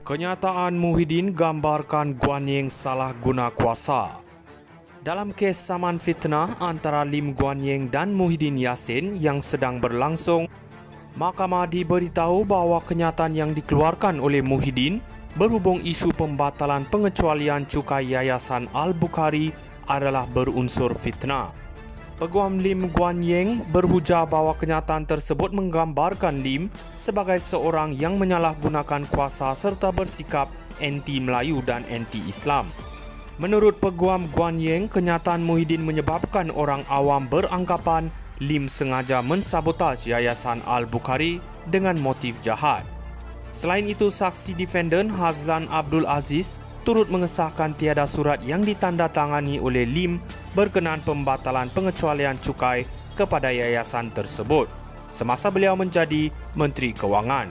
Kenyataan Muhyiddin gambarkan Guanying salah guna kuasa. Dalam kes saman fitnah antara Lim Guanying dan Muhyiddin Yassin yang sedang berlangsung, Mahkamah diberitahu bahawa kenyataan yang dikeluarkan oleh Muhyiddin berhubung isu pembatalan pengecualian cukai Yayasan Al-Bukhari adalah berunsur fitnah. Peguam Lim Guanying berhujah bahawa kenyataan tersebut menggambarkan Lim sebagai seorang yang menyalahgunakan kuasa serta bersikap anti-Melayu dan anti-Islam. Menurut Peguam Guanying, kenyataan Muhyiddin menyebabkan orang awam beranggapan Lim sengaja mensabotaj Yayasan Al-Bukhari dengan motif jahat. Selain itu, saksi defendant Hazlan Abdul Aziz turut mengesahkan tiada surat yang ditandatangani oleh Lim berkenaan pembatalan pengecualian cukai kepada yayasan tersebut semasa beliau menjadi Menteri Kewangan.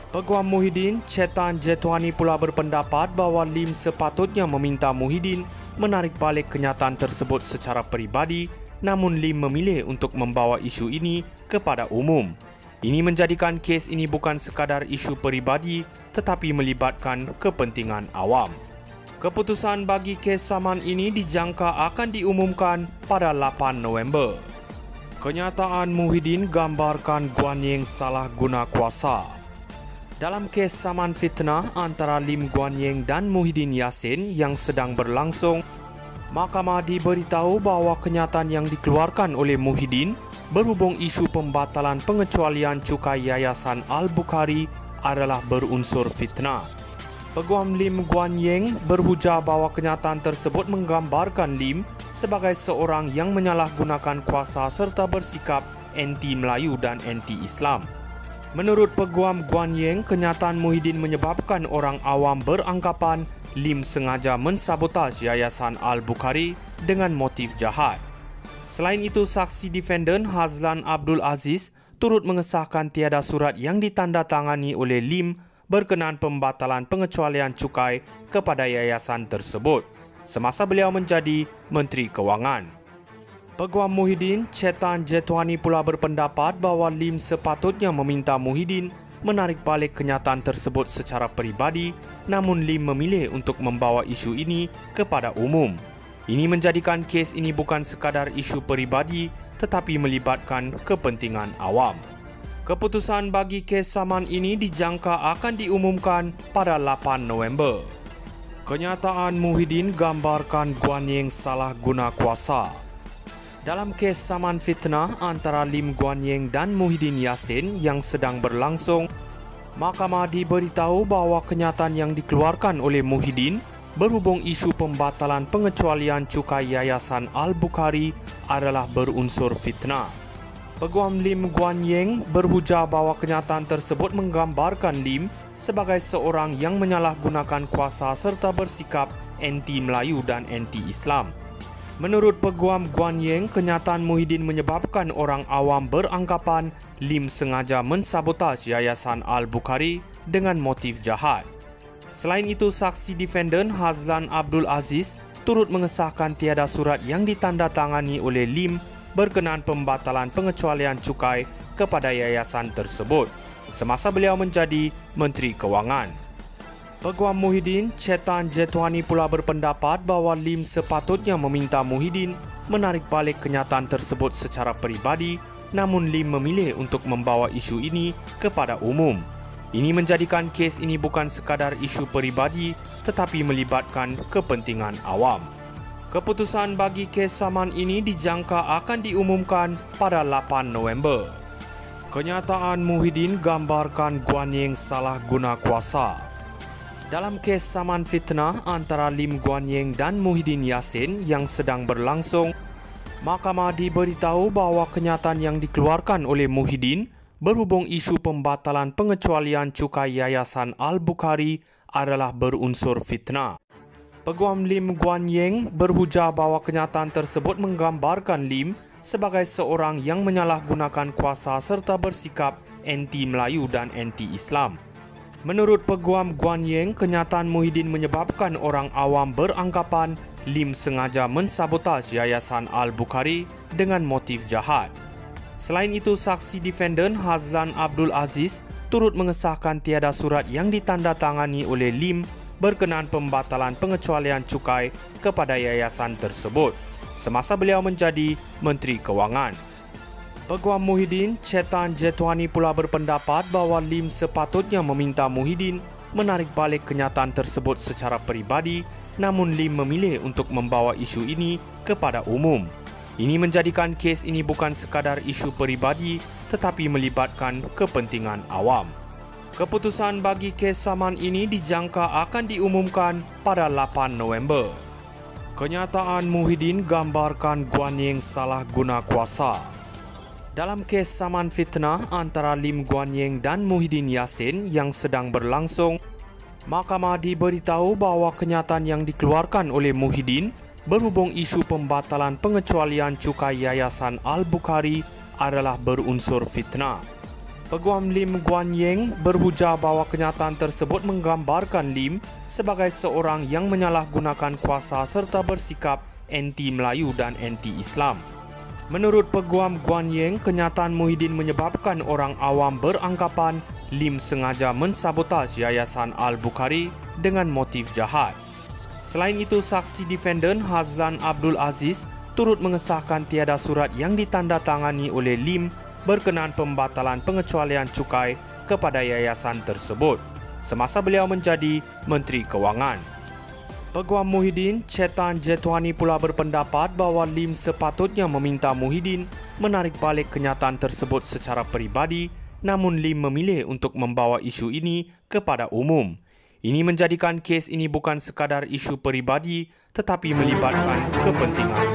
Peguam Muhyiddin, Chetan Jetwani pula berpendapat bahawa Lim sepatutnya meminta Muhyiddin menarik balik kenyataan tersebut secara peribadi, namun Lim memilih untuk membawa isu ini kepada umum. Ini menjadikan kes ini bukan sekadar isu peribadi tetapi melibatkan kepentingan awam. Keputusan bagi kes saman ini dijangka akan diumumkan pada 8 November. Kenyataan Muhyiddin gambarkan Guanying salah guna kuasa. Dalam kes saman fitnah antara Lim Guanying dan Muhyiddin Yassin yang sedang berlangsung, Mahkamah diberitahu bahawa kenyataan yang dikeluarkan oleh Muhyiddin berhubung isu pembatalan pengecualian cukai Yayasan Al-Bukhari adalah berunsur fitnah. Peguam Lim Guanying berhujah bahawa kenyataan tersebut menggambarkan Lim sebagai seorang yang menyalahgunakan kuasa serta bersikap anti-Melayu dan anti-Islam. Menurut Peguam Guanying, kenyataan Muhyiddin menyebabkan orang awam beranggapan Lim sengaja mensabotaj Yayasan Al-Bukhari dengan motif jahat. Selain itu, saksi defendant Hazlan Abdul Aziz turut mengesahkan tiada surat yang ditandatangani oleh Lim berkenaan pembatalan pengecualian cukai kepada yayasan tersebut semasa beliau menjadi Menteri Kewangan. Peguam Muhyiddin, Chetan Jetwani pula berpendapat bahawa Lim sepatutnya meminta Muhyiddin menarik balik kenyataan tersebut secara peribadi, namun Lim memilih untuk membawa isu ini kepada umum. Ini menjadikan kes ini bukan sekadar isu peribadi tetapi melibatkan kepentingan awam. Keputusan bagi kes saman ini dijangka akan diumumkan pada 8 November. Kenyataan Muhyiddin gambarkan Guanying salah guna kuasa. Dalam kes saman fitnah antara Lim Guanying dan Muhyiddin Yassin yang sedang berlangsung, Mahkamah diberitahu bahawa kenyataan yang dikeluarkan oleh Muhyiddin berhubung isu pembatalan pengecualian cukai Yayasan Al-Bukhari adalah berunsur fitnah. Peguam Lim Guanying berhujah bahawa kenyataan tersebut menggambarkan Lim sebagai seorang yang menyalahgunakan kuasa serta bersikap anti-Melayu dan anti-Islam. Menurut Peguam Guanying, kenyataan Muhyiddin menyebabkan orang awam beranggapan Lim sengaja mensabotaj Yayasan Al-Bukhari dengan motif jahat. Selain itu, saksi defendant Hazlan Abdul Aziz turut mengesahkan tiada surat yang ditandatangani oleh Lim berkenaan pembatalan pengecualian cukai kepada yayasan tersebut semasa beliau menjadi Menteri Kewangan. Peguam Muhyiddin, Chetan Jetwani pula berpendapat bahawa Lim sepatutnya meminta Muhyiddin menarik balik kenyataan tersebut secara peribadi, namun Lim memilih untuk membawa isu ini kepada umum. Ini menjadikan kes ini bukan sekadar isu peribadi tetapi melibatkan kepentingan awam. Keputusan bagi kes saman ini dijangka akan diumumkan pada 8 November. Kenyataan Muhyiddin gambarkan Guanying salah guna kuasa. Dalam kes saman fitnah antara Lim Guanying dan Muhyiddin Yassin yang sedang berlangsung, Mahkamah diberitahu bahawa kenyataan yang dikeluarkan oleh Muhyiddin berhubung isu pembatalan pengecualian cukai Yayasan Al-Bukhari adalah berunsur fitnah. Peguam Lim Guanying berhujah bahawa kenyataan tersebut menggambarkan Lim sebagai seorang yang menyalahgunakan kuasa serta bersikap anti-Melayu dan anti-Islam. Menurut Peguam Guanying, kenyataan Muhyiddin menyebabkan orang awam beranggapan Lim sengaja mensabotaj Yayasan Al-Bukhari dengan motif jahat. Selain itu, saksi defendant Hazlan Abdul Aziz turut mengesahkan tiada surat yang ditandatangani oleh Lim berkenaan pembatalan pengecualian cukai kepada yayasan tersebut semasa beliau menjadi Menteri Kewangan. Peguam Muhyiddin, Chetan Jetwani pula berpendapat bahawa Lim sepatutnya meminta Muhyiddin menarik balik kenyataan tersebut secara peribadi, namun Lim memilih untuk membawa isu ini kepada umum. Ini menjadikan kes ini bukan sekadar isu peribadi tetapi melibatkan kepentingan awam. Keputusan bagi kes saman ini dijangka akan diumumkan pada 8 November. Kenyataan Muhyiddin gambarkan Guan Ying salah guna kuasa. Dalam kes saman fitnah antara Lim Guan Ying dan Muhyiddin Yassin yang sedang berlangsung, Mahkamah diberitahu bahawa kenyataan yang dikeluarkan oleh Muhyiddin berhubung isu pembatalan pengecualian cukai Yayasan Al-Bukhari adalah berunsur fitnah. Peguam Lim Guan Ying berhujah bahawa kenyataan tersebut menggambarkan Lim sebagai seorang yang menyalahgunakan kuasa serta bersikap anti-Melayu dan anti-Islam. Menurut Peguam Guan Ying, kenyataan Muhyiddin menyebabkan orang awam beranggapan Lim sengaja mensabotaj Yayasan Al-Bukhari dengan motif jahat. Selain itu, saksi defendant Hazlan Abdul Aziz turut mengesahkan tiada surat yang ditandatangani oleh Lim berkenaan pembatalan pengecualian cukai kepada yayasan tersebut semasa beliau menjadi Menteri Kewangan. Peguam Muhyiddin, Chetan Jetwani pula berpendapat bahawa Lim sepatutnya meminta Muhyiddin menarik balik kenyataan tersebut secara peribadi, namun Lim memilih untuk membawa isu ini kepada umum. Ini menjadikan kes ini bukan sekadar isu peribadi tetapi melibatkan kepentingan.